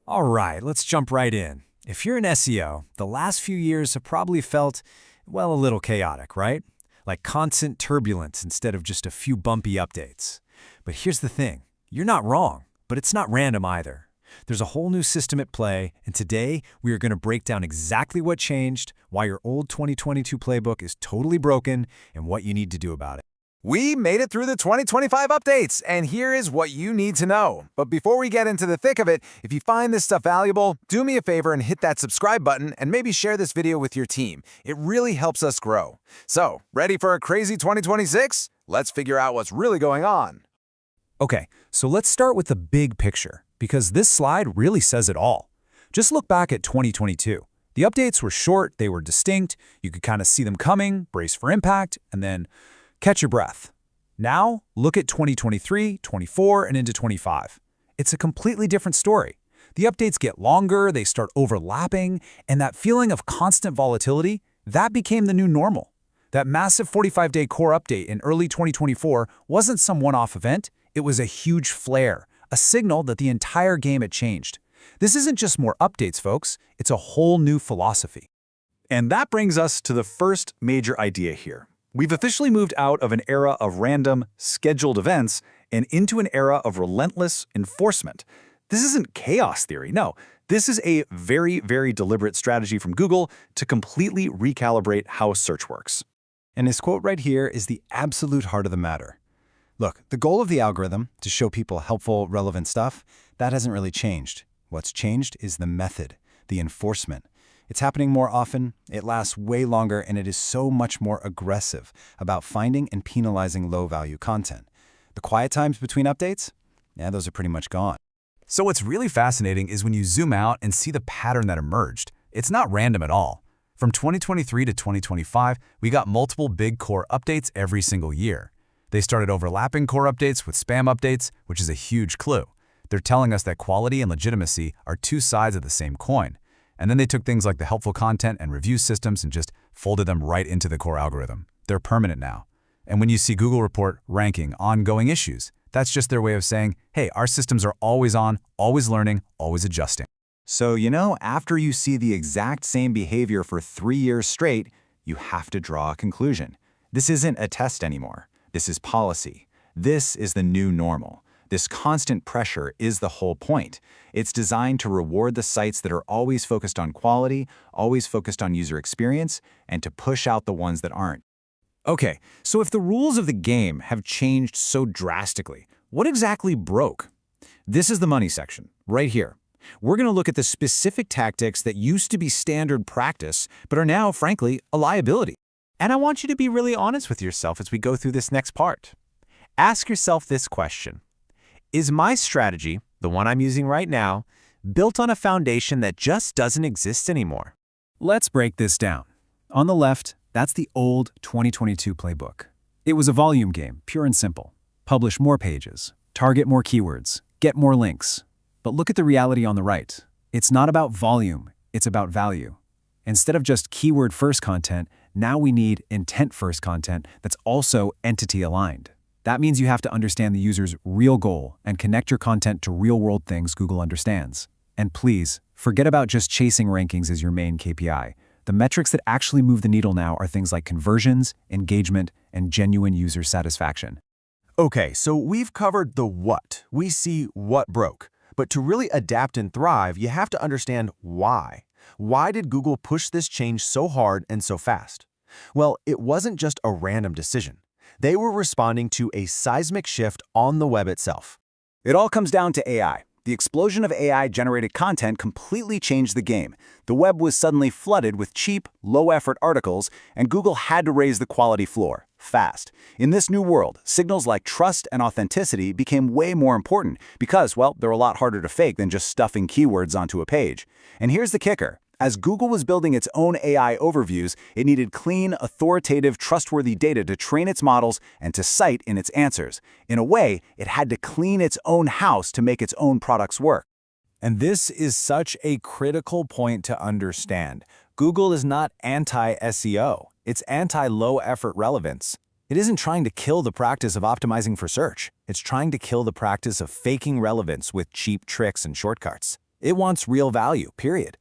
All right, let's jump right in. If you're an SEO, the last few years have probably felt, well, a little chaotic, right? Like constant turbulence instead of just a few bumpy updates. But here's the thing, you're not wrong, but it's not random either. There's a whole new system at play, and today we are going to break down exactly what changed, why your old 2022 playbook is totally broken, and what you need to do about it. We made it through the 2025 updates, and here is what you need to know. But before we get into the thick of it, if you find this stuff valuable, do me a favor and hit that subscribe button and maybe share this video with your team. It really helps us grow. So, ready for a crazy 2026? Let's figure out what's really going on. Okay, so let's start with the big picture, because this slide really says it all. Just look back at 2022. The updates were short, they were distinct, you could kind of see them coming, brace for impact, and then catch your breath. Now, look at 2023, 24, and into 25. It's a completely different story. The updates get longer, they start overlapping, and that feeling of constant volatility, that became the new normal. That massive 45-day core update in early 2024 wasn't some one-off event, it was a huge flare, a signal that the entire game had changed. This isn't just more updates, folks, it's a whole new philosophy. And that brings us to the first major idea here. We've officially moved out of an era of random, scheduled events and into an era of relentless enforcement. This isn't chaos theory, no. This is a very, very deliberate strategy from Google to completely recalibrate how search works. And his quote right here is the absolute heart of the matter. Look, the goal of the algorithm, to show people helpful, relevant stuff, that hasn't really changed. What's changed is the method, the enforcement. It's happening more often, it lasts way longer, and it is so much more aggressive about finding and penalizing low-value content. The quiet times between updates? Yeah, those are pretty much gone. So what's really fascinating is when you zoom out and see the pattern that emerged. It's not random at all. From 2023 to 2025, we got multiple big core updates every single year. They started overlapping core updates with spam updates, which is a huge clue. They're telling us that quality and legitimacy are two sides of the same coin. And then they took things like the helpful content and review systems and just folded them right into the core algorithm. They're permanent now. And when you see Google report ranking ongoing issues, that's just their way of saying, hey, our systems are always on, always learning, always adjusting. So, after you see the exact same behavior for 3 years straight, you have to draw a conclusion. This isn't a test anymore. This is policy. This is the new normal. This constant pressure is the whole point. It's designed to reward the sites that are always focused on quality, always focused on user experience, and to push out the ones that aren't. Okay, so if the rules of the game have changed so drastically, what exactly broke? This is the money section, right here. We're going to look at the specific tactics that used to be standard practice, but are now, frankly, a liability. And I want you to be really honest with yourself as we go through this next part. Ask yourself this question. Is my strategy, the one I'm using right now, built on a foundation that just doesn't exist anymore? Let's break this down. On the left, that's the old 2022 playbook. It was a volume game, pure and simple. Publish more pages, target more keywords, get more links. But look at the reality on the right. It's not about volume, it's about value. Instead of just keyword-first content, now we need intent-first content that's also entity-aligned. That means you have to understand the user's real goal and connect your content to real-world things Google understands. And please, forget about just chasing rankings as your main KPI. The metrics that actually move the needle now are things like conversions, engagement, and genuine user satisfaction. Okay, so we've covered the what. We see what broke. But to really adapt and thrive, you have to understand why. Why did Google push this change so hard and so fast? Well, it wasn't just a random decision. They were responding to a seismic shift on the web itself. It all comes down to AI. The explosion of AI-generated content completely changed the game. The web was suddenly flooded with cheap, low-effort articles, and Google had to raise the quality floor, fast. In this new world, signals like trust and authenticity became way more important because, well, they're a lot harder to fake than just stuffing keywords onto a page. And here's the kicker. As Google was building its own AI overviews, it needed clean, authoritative, trustworthy data to train its models and to cite in its answers. In a way, it had to clean its own house to make its own products work. And this is such a critical point to understand. Google is not anti-SEO. It's anti-low-effort relevance. It isn't trying to kill the practice of optimizing for search. It's trying to kill the practice of faking relevance with cheap tricks and shortcuts. It wants real value, period.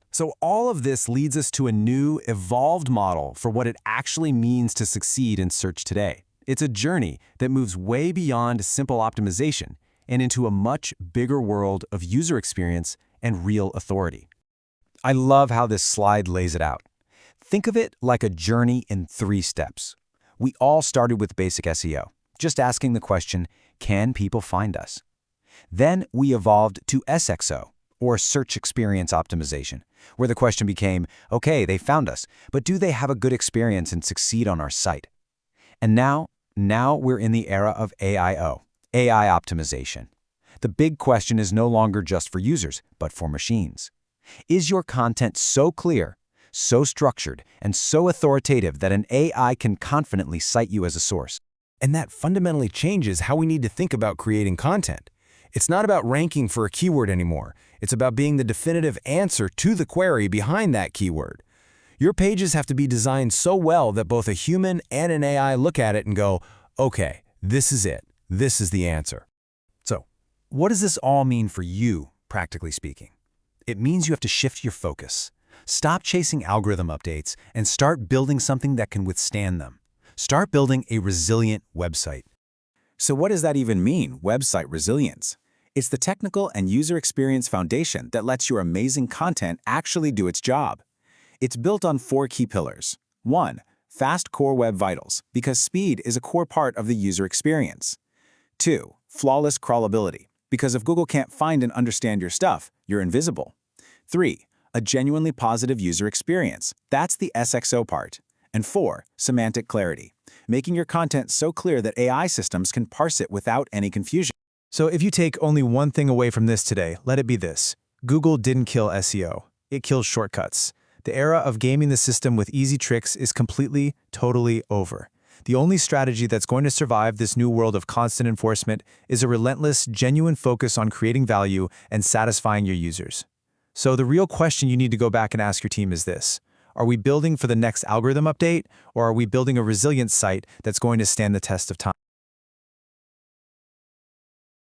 So all of this leads us to a new, evolved model for what it actually means to succeed in search today. It's a journey that moves way beyond simple optimization and into a much bigger world of user experience and real authority. I love how this slide lays it out. Think of it like a journey in 3 steps. We all started with basic SEO, just asking the question, can people find us? Then we evolved to SXO, or Search Experience Optimization, where the question became, okay, they found us, but do they have a good experience and succeed on our site? And now we're in the era of AIO, AI optimization. The big question is no longer just for users, but for machines. Is your content so clear, so structured, and so authoritative that an AI can confidently cite you as a source? And that fundamentally changes how we need to think about creating content. It's not about ranking for a keyword anymore. It's about being the definitive answer to the query behind that keyword. Your pages have to be designed so well that both a human and an AI look at it and go, okay, this is it. This is the answer. So, what does this all mean for you, practically speaking? It means you have to shift your focus. Stop chasing algorithm updates and start building something that can withstand them. Start building a resilient website. So what does that even mean, website resilience? It's the technical and user experience foundation that lets your amazing content actually do its job. It's built on 4 key pillars. 1. Fast core web vitals, because speed is a core part of the user experience. 2. Flawless crawlability, because if Google can't find and understand your stuff, you're invisible. 3. A genuinely positive user experience. That's the SXO part. And 4. Semantic clarity, making your content so clear that AI systems can parse it without any confusion. So if you take only one thing away from this today, let it be this. Google didn't kill SEO. It killed shortcuts. The era of gaming the system with easy tricks is completely, totally over. The only strategy that's going to survive this new world of constant enforcement is a relentless, genuine focus on creating value and satisfying your users. So the real question you need to go back and ask your team is this. Are we building for the next algorithm update, or are we building a resilient site that's going to stand the test of time?